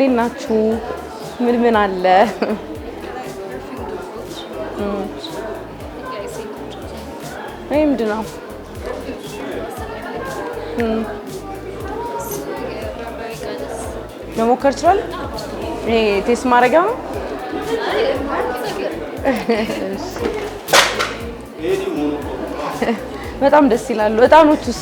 እንዴት ናችሁ? ምን አለ? ምንድን ነው? መሞከር ይችላል? ይሄ ቴስት ማድረጊያ ነው? በጣም ደስ ይላሉ። እጣኖቹስ?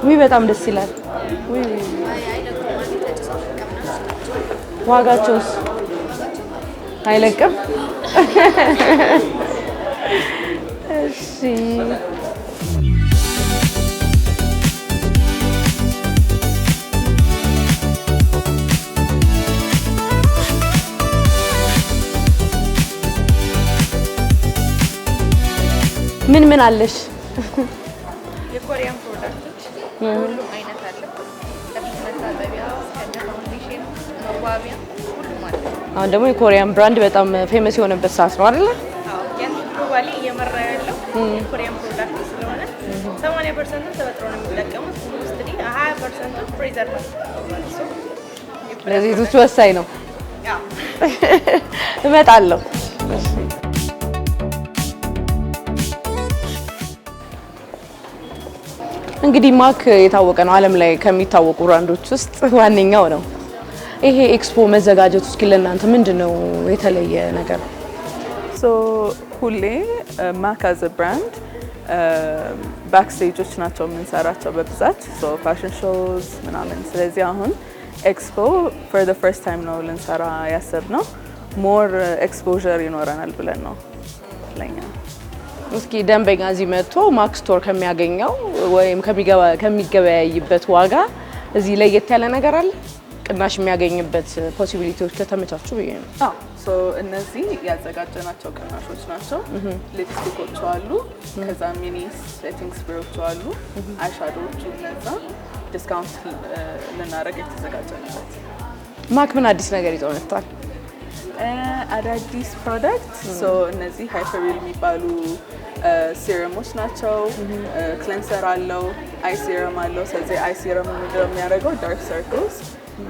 ውይ በጣም ደስ ይላል። ውይ ዋጋቸውስ አይለቅም? እሺ ምን አለሽ? የኮሪያን ፕሮዳክቶች ሁሉም አይነት አለ። ከፊት መታጠቢያ እስከ ፋውንዴሽን መዋቢያ ሁሉም አለ። አሁን ደግሞ የኮሪያን ብራንድ በጣም ፌመስ የሆነበት ሰዓት ነው አይደል? አዎ ያን ግሎባሊ እየመራ ያለው የኮሪያን ፕሮዳክት ስለሆነ 80% ተፈጥሮ ነው የሚጠቀሙት። ውስጥ 20% ፕሪዘርቫቲቭ ነው። ለሴቶች ወሳኝ ነው። አዎ እመጣለሁ። እንግዲህ ማክ የታወቀ ነው፣ ዓለም ላይ ከሚታወቁ ብራንዶች ውስጥ ዋነኛው ነው። ይሄ ኤክስፖ መዘጋጀቱ እስኪ ለእናንተ ምንድነው የተለየ ነገር? ሁሌ ማክ አዝ ብራንድ ባክስቴጆች ናቸው የምንሰራቸው በብዛት ፋሽን ሾውዝ ምናምን። ስለዚህ አሁን ኤክስፖ ፎር ዘ ፈርስት ታይም ነው ልንሰራ ያሰብነው። ሞር ኤክስፖዠር ይኖረናል ብለን ነው ለኛ። እስኪ ደንበኛ እዚህ መጥቶ ማክ ስቶር ከሚያገኘው ወይም ከሚገበያይበት ዋጋ እዚህ ለየት ያለ ነገር አለ? ቅናሽ የሚያገኝበት ፖሲቢሊቲዎች ከተመቻቹ ብዬ ነው። አዎ እነዚህ ያዘጋጀናቸው ቅናሾች ናቸው። ሊፕስቲኮች አሉ፣ ከዛ ሚኒ ሴቲንግ ስፕሬዎች አሉ፣ አይሻዶዎቹ እነዛ ዲስካውንት ልናደርግ የተዘጋጀንበት። ማክ ምን አዲስ ነገር ይዘው መጥቷል? አዳዲስ ፕሮዳክት እነዚህ ሃይፐሪል የሚባሉ ሲረሞች ናቸው። ክሌንሰር አለው፣ አይ ሲረም አለው። ስለዚህ አይ ሲረም ምንድነው የሚያደርገው? ዳርክ ሰርክልስ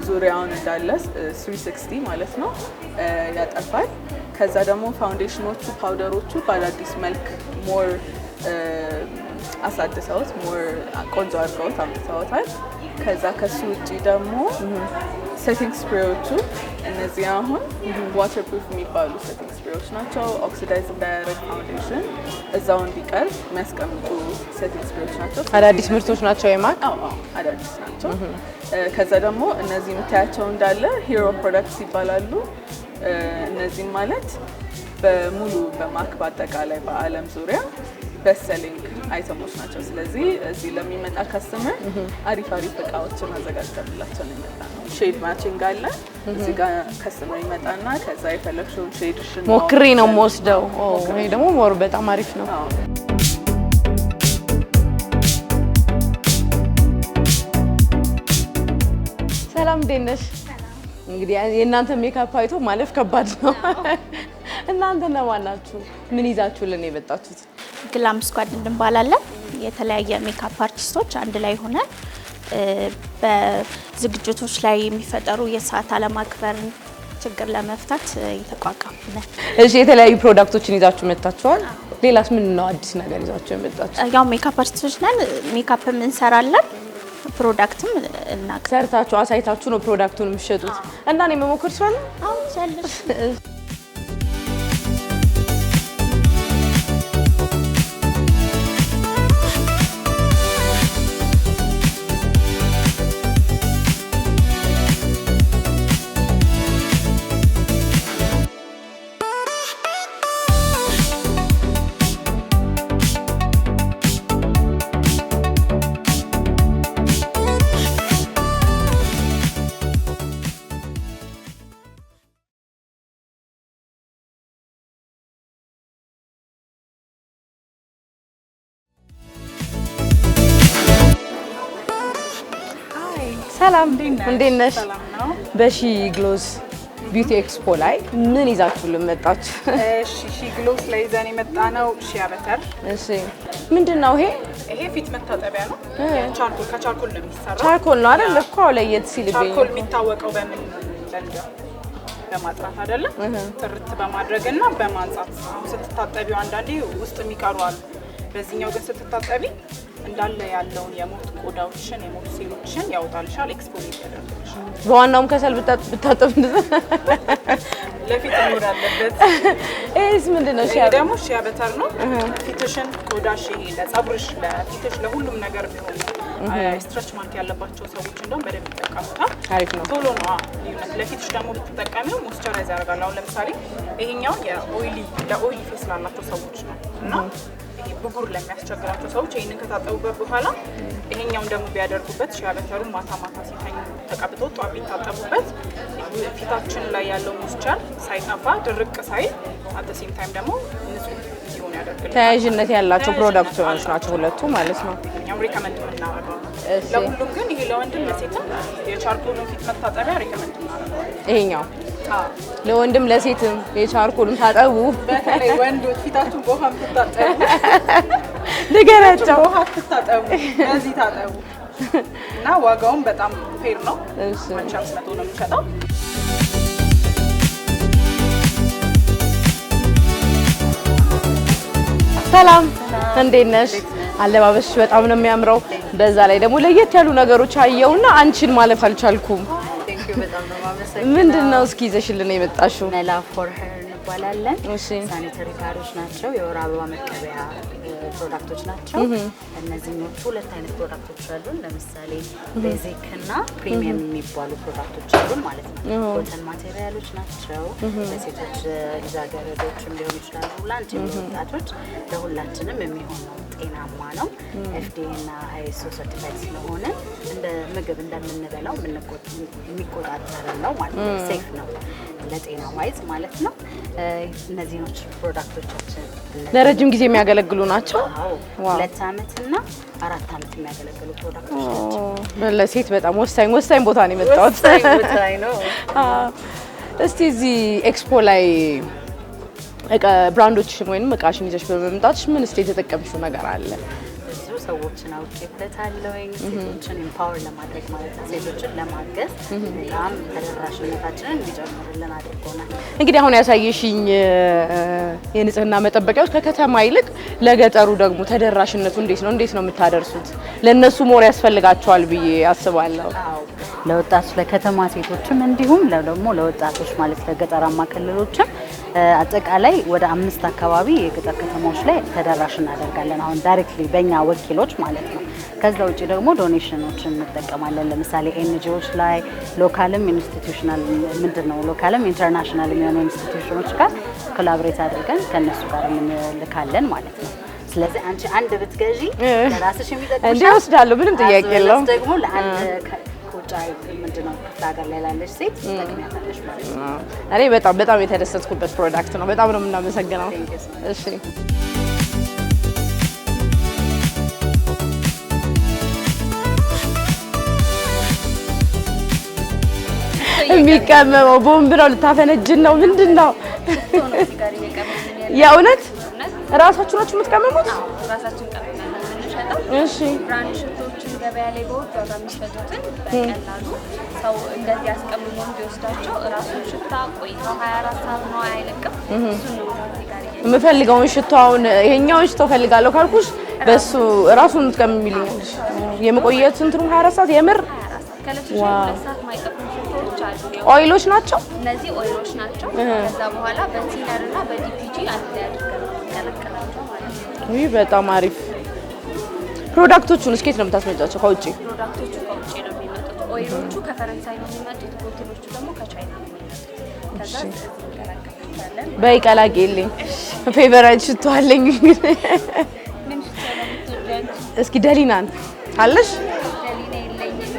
ዙሪያውን እንዳለ 360 ማለት ነው ያጠፋል። ከዛ ደግሞ ፋውንዴሽኖቹ ፓውደሮቹ በአዳዲስ መልክ ሞር አሳድሰውት ሞር ቆንጆ አድርገውት አምጥተውታል። ከዛ ከሱ ውጪ ደግሞ ሴቲንግ ስፕሬዎቹ እነዚህ አሁን ዋተር ፕሩፍ የሚባሉ ሴቲንግ ስፕሬዎች ናቸው። ኦክሲዳይዝ እንዳያደርግ ፋውንዴሽን እዛው እንዲቀር የሚያስቀምጡ ሴቲንግ ስፕሬዎች ናቸው። አዳዲስ ምርቶች ናቸው የማክ? አዎ አዳዲስ ናቸው። ከዛ ደግሞ እነዚህ የምታያቸው እንዳለ ሂሮ ፕሮዳክትስ ይባላሉ። እነዚህም ማለት በሙሉ በማክ በአጠቃላይ በዓለም ዙሪያ ቤስት ሴሊንግ አይተሞች ናቸው። ስለዚህ እዚህ ለሚመጣ ከስተመር አሪፍ እቃዎችን አዘጋጅተንላቸው ነው የሚመጣ ነው። ሼድ ማቺንግ አለ። እዚህ ጋር ከስተመር ይመጣና ከዛ የፈለግሽውን ሼድሽን ሞክሬ ነው የምወስደው። ይሄ ደግሞ ሞር በጣም አሪፍ ነው። ሰላም እንዴት ነሽ? እንግዲህ የእናንተ ሜካፕ አይቶ ማለፍ ከባድ ነው። እናንተ እነማን ናችሁ? ምን ይዛችሁልን የመጣችሁት? ግላም ስኳድ እንባላለን። የተለያየ ሜካፕ አርቲስቶች አንድ ላይ ሆነን በዝግጅቶች ላይ የሚፈጠሩ የሰዓት አለማክበርን ችግር ለመፍታት የተቋቋመ። እሺ የተለያዩ ፕሮዳክቶችን ይዛችሁ መጣችኋል። ሌላስ ምን ነው አዲስ ነገር ይዛችሁ የመጣችሁ? ያው ሜካፕ አርቲስቶች ነን። ሜካፕም እንሰራለን፣ ፕሮዳክትም ሰርታችሁ አሳይታችሁ ነው ፕሮዳክቱን የምትሸጡት። እና እኔ መሞከር እችላለሁ? አዎ ትችላለሽ። ሰላም እንዴት ነሽ? በሺ ግሎስ ቢዩቲ ኤክስፖ ላይ ምን ይዛችሁልን መጣችሁ? ሺ ግሎስ ላይ ይዘን የመጣነው ሺያ በተር፣ እሺ ምንድነው ይሄ? ይሄ ፊት መታጠቢያ ነው። ቻርኮል ከቻርኮል ነው የሚሰራው። ቻርኮል ነው አይደል? እኮ ለየት ሲልብኝ ቻርኮል የሚታወቀው በምን በማጥራት አይደለም ጥርት በማድረግና በማንጻት ስትታጠቢው አንዳንዴ ውስጥ የሚቀሩ አሉ። በዚህኛው ግን ስትታጠቢ እንዳለ ያለውን የሞት ቆዳዎችን የሞት ሴሎችን ያወጣልሻል። ኤክስፖዝ ያደርግልሻል። በዋናውም ከሰል ብታጠብ ለፊት ኖር አለበት። እስ ምንድነው? ይሄ ደግሞ ሺያ በተር ነው። ፊትሽን ቆዳሽ ይሄ ለጸጉርሽ ለፊትሽ ለሁሉም ነገር ቢሆን ስትሬች ማርክ ያለባቸው ሰዎች እንደውም በደንብ ይጠቀሙታል። አሪፍ ነው። ቶሎ ነው ልዩነት። ለፊትሽ ደግሞ ብትጠቀሚው ሞይስቸራይዝ ያደርጋል። አሁን ለምሳሌ ይሄኛው ለኦይሊ ፌስ ላላቸው ሰዎች ነው እና ይሄ ብጉር ለሚያስቸግራቸው ሰዎች ይሄንን ከታጠቡበት በኋላ ይሄኛውን ደግሞ ቢያደርጉበት ሺያ በተሩን ማታ ማታ ሲተኙ ተቀብተው ጧት ቢታጠቡበት ፊታችን ላይ ያለው ሞይስቸር ሳይጠፋ ድርቅ ሳይል አት ዘ ሴም ታይም ደግሞ ንጹህ እንዲሆን ያደርጋል። ተያያዥነት ያላቸው ፕሮዳክቶች ናቸው ሁለቱ ማለት ነው። እኛም ሪከመንድ የምናደርገው ለሁሉም ግን ይሄ ለወንድም ለሴትም የቻርኮልን ፊት መታጠቢያ ሪከመንድ እናደርገዋለን። ይሄኛው ለወንድም ለሴትም የቻርኮልን ታጠቡ። በተለይ ወንዶች ፊታችሁን በውሃ ትታጠቡ ንገራቸው። በውሃ ትታጠቡ፣ በዚህ ታጠቡ እና ዋጋውም በጣም ፌር ነው። እሺ 1500 ነው የሚሸጠው። ሰላም እንዴት ነሽ? አለባበስሽ በጣም ነው የሚያምረው። በዛ ላይ ደግሞ ለየት ያሉ ነገሮች አየውና አንቺን ማለፍ አልቻልኩም። ምንድነው እስኪ ይዘሽልን የመጣሽው? መላ ፎር ሄር እንባላለን። እሺ ሳኒተሪ ፓዶች ናቸው። የወር አበባ መቀበያ ፕሮዳክቶች ናቸው። እነዚህኞቹ ሁለት አይነት ፕሮዳክቶች አሉን። ለምሳሌ ቤዚክ እና ፕሪሚየም የሚባሉ ፕሮዳክቶች አሉን ማለት ነው። ኮተን ማቴሪያሎች ናቸው። ለሴቶች ልጃገረዶችም ሊሆኑ ይችላሉ፣ ለአንቺም ወጣቶች ለሁላችንም የሚሆን ነው። ጤናማ ነው። ኤፍዲኤ እና አይኤስኦ ሰርቲፋይድ ስለሆነ እንደ ምግብ እንደምንበላው የሚቆጣጠር ነው ማለት ነው። ሴፍ ነው ለጤና ዋይዝ ማለት ነው። እነዚህ ነው ፕሮዳክቶቻችን። ለረጅም ጊዜ የሚያገለግሉ ናቸው። 2 ዓመት እና 4 ዓመት የሚያገለግሉ ፕሮዳክቶች ናቸው። ለሴት በጣም ወሳኝ ቦታ ነው የመጣሁት። ወሳኝ ነው። እስቲ እዚህ ኤክስፖ ላይ ብራንዶችሽን ወይንም እቃሽን ይዘሽ በመምጣትሽ ምን እስቲ የተጠቀምሽው ነገር አለ? ብዙ ሰዎችን አውቄበታለሁ። ሴቶችን ኢምፓወር ለማድረግ ማለት ነው፣ ሴቶችን ለማገዝ በጣም ተደራሽነታችንን እንዲጨምርልን አድርጎናል። እንግዲህ አሁን ያሳየሽኝ የንጽህና መጠበቂያዎች ከከተማ ይልቅ ለገጠሩ ደግሞ ተደራሽነቱ እንዴት ነው የምታደርሱት? ለነሱ ሞር ያስፈልጋቸዋል ብዬ አስባለሁ። ለወጣቶች ለከተማ ሴቶችም እንዲሁም ደግሞ ለወጣቶች ማለት ለገጠራማ ክልሎችም አጠቃላይ ወደ 5 አካባቢ የገጠር ከተሞች ላይ ተደራሽ እናደርጋለን። አሁን ዳይሬክትሊ በእኛ ወኪሎች ማለት ነው። ከዛ ውጪ ደግሞ ዶኔሽኖችን እንጠቀማለን። ለምሳሌ ኤንጂኦዎች ላይ ሎካልም ኢንስቲትዩሽናል ሎካልም ኢንተርናሽናል የሚሆኑ ኢንስቲትዩሽኖች ጋር ኮላቦሬት አድርገን ከነሱ ጋር እንልካለን ማለት ነው። ስለዚህ አንቺ አንድ ብትገዢ ለራስሽ የሚጠቅምሽ እንዴ ወስዳለሁ፣ ምንም ጥያቄ የለውም። ደግሞ ለአንድ ከውጫዊ ክፍለ ሀገር ላይ ላለች ሴት ትጠቅሚያታለሽ ማለት ነው። እኔ በጣም የተደሰትኩበት ፕሮዳክት ነው። በጣም ነው የምናመሰግነው። እሺ የሚቀመመው ቦምብ ነው። ልታፈነጅን ነው? ምንድን ነው? የእውነት እራሳችሁ ናችሁ የምትቀመሙት? ራሳችን ቀመመን የምንሸጠው። እሺ ብራንድ ሽቶዎችን ገበያ ላይ በውድ ዋጋ የሚሸጡትን በቀላሉ ሰው እንደዚህ አስቀምሞ እንዲወስዳቸው እራሱን ሽታ ቆይታው 24 ሰዓት ነው አይለቅም። እሱን ነው እዚህ ጋር የምፈልገውን ሽቶ አሁን ይሄኛውን ሽቶ ፈልጋለሁ ካልኩሽ በሱ እራሱን ትቀምሚልኛለሽ? የመቆየት እንትኑ 24 ሰዓት የምር ከለሽ 2 ሰዓት ማይጠፉ ሽቶዎች አሉ። ኦይሎች ናቸው እነዚህ ኦይሎች ናቸው። ከዛ በኋላ በቲነር እና በዲፒጂ አንድ ላይ አድርገን እንቀላቀላቸው ማለት ነው። ይህ በጣም አሪፍ። ፕሮዳክቶቹን እስኬት ነው የምታስመጫቸው? ከውጪ ፕሮዳክቶቹ ከውጪ ነው የሚመጡት። ኦይሎቹ ከፈረንሳይ ነው የሚመጡት። ቦትሎቹ ደግሞ ከቻይና ነው የሚመጡት። ከዛ እንቀላቀላለን። በይቀላቅልኝ ፌቨራይት ሽቶ አለኝ። ምን ሽቶ ነው የምትወጂው? እስኪ ደሊናን አለሽ? ደሊና የለኝም።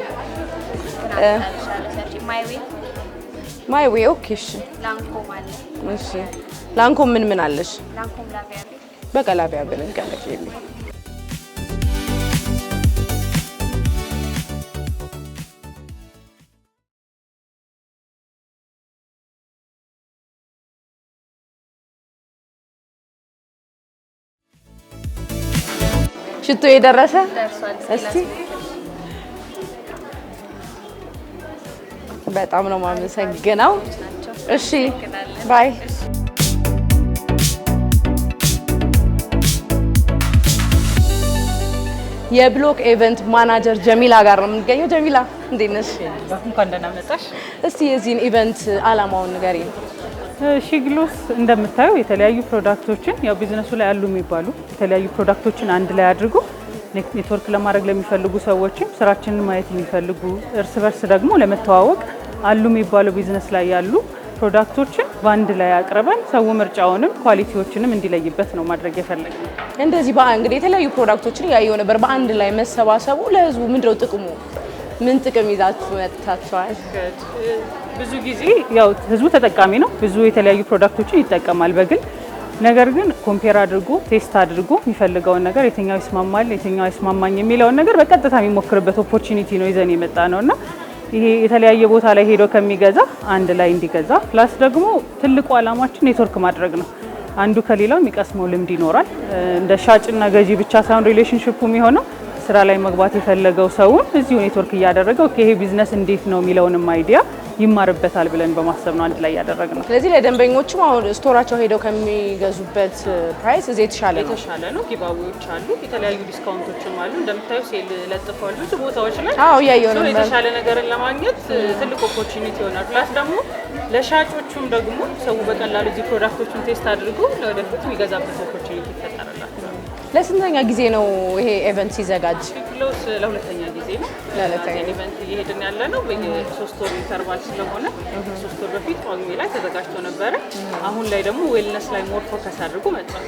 ማይ ዌይ ኦኬ። እሺ ላንኮም አለ። እሺ ላንኮም ምን አለሽ? ላንኮም ላቪያ በቀላቢያ ብለን ቀላቅልኝ። ሽቶ የደረሰ ደርሷል። እስቲ በጣም ነው የማመሰግነው። እሺ ባይ። የብሎክ ኢቨንት ማናጀር ጀሚላ ጋር ነው የምንገኘው። ጀሚላ እንዴት ነሽ? እንኳን ደህና መጣሽ። እስቲ የዚህን ኢቨንት አላማውን ንገሪኝ። ሺግሎስ እንደምታዩ የተለያዩ ፕሮዳክቶችን ያው ቢዝነሱ ላይ ያሉ የሚባሉ የተለያዩ ፕሮዳክቶችን አንድ ላይ አድርጎ ኔትወርክ ለማድረግ ለሚፈልጉ ሰዎችም ስራችንን ማየት የሚፈልጉ እርስ በርስ ደግሞ ለመተዋወቅ አሉ የሚባሉ ቢዝነስ ላይ ያሉ ፕሮዳክቶችን በአንድ ላይ አቅርበን ሰው ምርጫውንም ኳሊቲዎችንም እንዲለይበት ነው ማድረግ የፈለግነው። እንደዚህ እንግዲህ የተለያዩ ፕሮዳክቶችን ያየው ነበር። በአንድ ላይ መሰባሰቡ ለህዝቡ ምንድነው ጥቅሙ? ምን ጥቅም ይዛችሁ መጥታችኋል? ብዙ ጊዜ ያው ህዝቡ ተጠቃሚ ነው፣ ብዙ የተለያዩ ፕሮዳክቶችን ይጠቀማል በግል ነገር ግን ኮምፔር አድርጎ ቴስት አድርጎ የሚፈልገውን ነገር የትኛው ይስማማል የትኛው አይስማማኝ የሚለውን ነገር በቀጥታ የሚሞክርበት ኦፖርቹኒቲ ነው ይዘን የመጣ ነውና ይሄ የተለያየ ቦታ ላይ ሄዶ ከሚገዛ አንድ ላይ እንዲገዛ ፕላስ ደግሞ ትልቁ አላማችን ኔትወርክ ማድረግ ነው። አንዱ ከሌላው የሚቀስመው ልምድ ይኖራል። እንደ ሻጭና ገዢ ብቻ ሳይሆን ሪሌሽንሺፑ የሚሆነው ስራ ላይ መግባት የፈለገው ሰውን እዚሁ ኔትወርክ እያደረገው ይሄ ቢዝነስ እንዴት ነው የሚለውንም አይዲያ ይማርበታል ብለን በማሰብ ነው አንድ ላይ ያደረግነው። ስለዚህ ለደንበኞቹም አሁን ስቶራቸው ሄደው ከሚገዙበት ፕራይስ እዚህ የተሻለ ነው። ጊቫዌዎች አሉ፣ የተለያዩ ዲስካውንቶችም አሉ። እንደምታዩ ሴል ለጥፈዋል ብዙ ቦታዎች ላይ። አዎ ያየው ነው። የተሻለ ነገርን ለማግኘት ትልቅ ኦፖርቹኒቲ ይሆናል። ፕላስ ደግሞ ለሻጮቹም ደግሞ ሰው በቀላሉ እዚህ ፕሮዳክቶችን ቴስት አድርጎ ለወደፊት የሚገዛበት ኦፖርቹኒቲ ይፈጠራል። ለስንተኛ ጊዜ ነው ይሄ ኢቨንት ሲዘጋጅ? ሺግሎስ ለሁለተኛ ጊዜ ነው። ለሁለተኛ ኢቨንት እየሄድን ያለ ነው። በ3 ወር ኢንተርቫል ስለሆነ 3 ወር በፊት ጳጉሜ ላይ ተዘጋጅቶ ነበረ። አሁን ላይ ደግሞ ዌልነስ ላይ ሞር ፎከስ አድርጎ መጥቷል።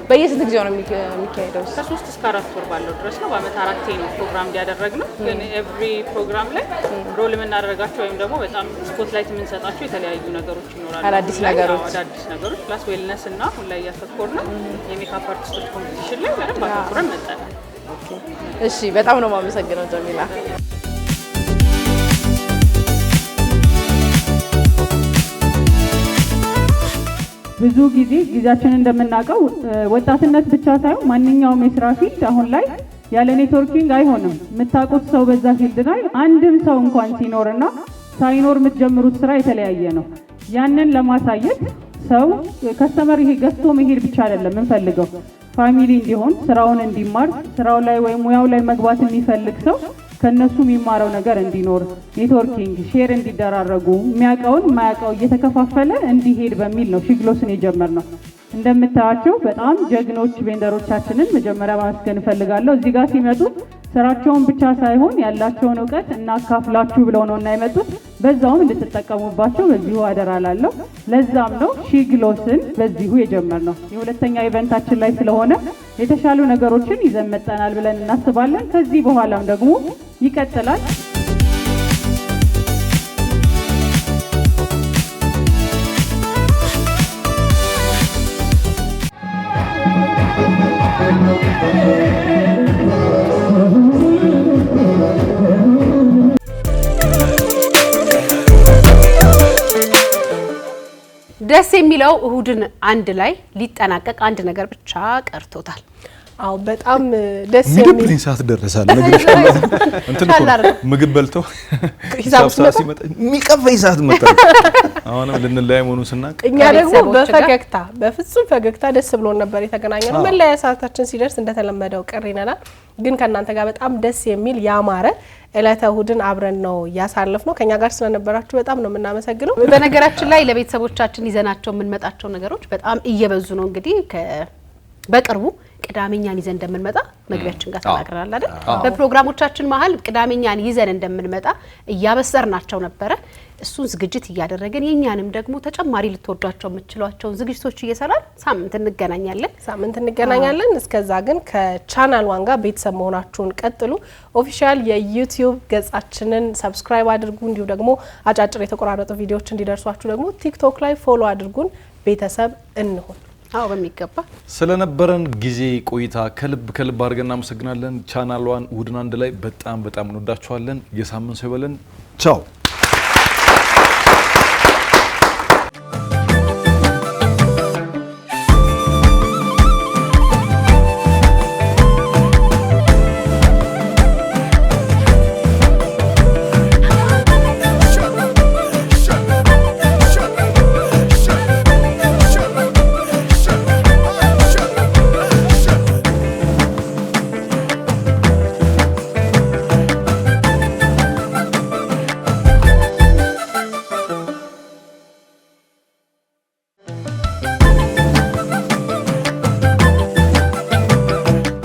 በየስንት ጊዜው ነው የሚካሄደው? ከ3 እስከ 4 ወር ባለው ድረስ ነው። በአመት 4 ነው ፕሮግራም ያደረግነው። ግን ኤቭሪ ፕሮግራም ላይ ሮል የምናደርጋቸው ወይም ደግሞ በጣም ስፖትላይት የምንሰጣቸው የተለያዩ ነገሮች ይኖራሉ። አዳዲስ ነገሮች ፕላስ ዌልነስ እና አሁን ላይ ያተኮርነው የሜካፕ አርቲስቶች ኮምፒቲሽን ላይ በደንብ አተኩረን መጠናል። እሺ በጣም ነው የማመሰግነው ጀሚላ። ብዙ ጊዜያችንን እንደምናውቀው ወጣትነት ብቻ ሳይሆን ማንኛውም የስራ ፊልድ አሁን ላይ ያለ ኔትወርኪንግ አይሆንም። የምታውቁት ሰው በዛ ፊልድ ላይ አንድም ሰው እንኳን ሲኖርና ሳይኖር የምትጀምሩት ስራ የተለያየ ነው። ያንን ለማሳየት ሰው ከስተመር ይሄ ገዝቶ መሄድ ብቻ አይደለም የምንፈልገው፣ ፋሚሊ እንዲሆን ስራውን እንዲማር ስራው ላይ ወይም ሙያው ላይ መግባት የሚፈልግ ሰው ከነሱ የሚማረው ነገር እንዲኖር ኔትወርኪንግ ሼር እንዲደራረጉ የሚያውቀውን የማያውቀው እየተከፋፈለ እንዲሄድ በሚል ነው ሺግሎስን የጀመርነው። እንደምታያቸው በጣም ጀግኖች ቬንደሮቻችንን መጀመሪያ ማመስገን እፈልጋለሁ። እዚህ ጋር ሲመጡ ስራቸውን ብቻ ሳይሆን ያላቸውን እውቀት እናካፍላችሁ ብለው ነው እና የመጡት። በዛውም እንድትጠቀሙባቸው በዚሁ አደራላለሁ። ለዛም ነው ሺግሎስን በዚሁ የጀመርነው። የሁለተኛ ኢቨንታችን ላይ ስለሆነ የተሻሉ ነገሮችን ይዘን መጠናል ብለን እናስባለን። ከዚህ በኋላም ደግሞ ይቀጥላል። ደስ የሚለው እሁድን አንድ ላይ ሊጠናቀቅ አንድ ነገር ብቻ ቀርቶታል። አው በጣም ደስ የሚል ምድብልኝ ሰዓት ደረሳል። እንትን ምግብ በልተው ሂሳብ ሲመጣ የሚቀፈኝ ሰዓት መጣ። አሁንም ልንለያይ መሆኑን ስናቅ እኛ ደግሞ በፈገግታ በፍጹም ፈገግታ ደስ ብሎን ነበር የተገናኘነው። መለያ ሰዓታችን ሲደርስ እንደተለመደው ቅር ይነናል። ግን ከናንተ ጋር በጣም ደስ የሚል ያማረ እለተ እሁድን አብረን ነው ያሳለፍነው። ከኛ ጋር ስለነበራችሁ በጣም ነው የምናመሰግነው። በነገራችን ላይ ለቤተሰቦቻችን ይዘናቸው የምንመጣቸው ነገሮች በጣም እየበዙ ነው። እንግዲህ በቅርቡ ቅዳሜኛን ይዘን እንደምንመጣ መግቢያችን ጋር ተናግረናል አይደል? በፕሮግራሞቻችን መሀል ቅዳሜኛን ይዘን እንደምንመጣ እያበሰርናቸው ነበረ። እሱን ዝግጅት እያደረገን የኛንም ደግሞ ተጨማሪ ልትወዷቸው የምትችሏቸውን ዝግጅቶች እየሰራን ሳምንት እንገናኛለን። እስከዛ ግን ከቻናል ዋን ጋር ቤተሰብ መሆናችሁን ቀጥሉ። ኦፊሻል የዩቲዩብ ገጻችንን ሰብስክራይብ አድርጉ። እንዲሁ ደግሞ አጫጭር የተቆራረጡ ቪዲዮዎች እንዲደርሷችሁ ደግሞ ቲክቶክ ላይ ፎሎ አድርጉን። ቤተሰብ እንሁን። አዎ በሚገባ ስለነበረን ጊዜ ቆይታ ከልብ አድርገን እናመሰግናለን። ቻናል ዋን እሁድን አንድ ላይ በጣም እንወዳችኋለን። የሳምንት ሰው ይበለን። ቻው።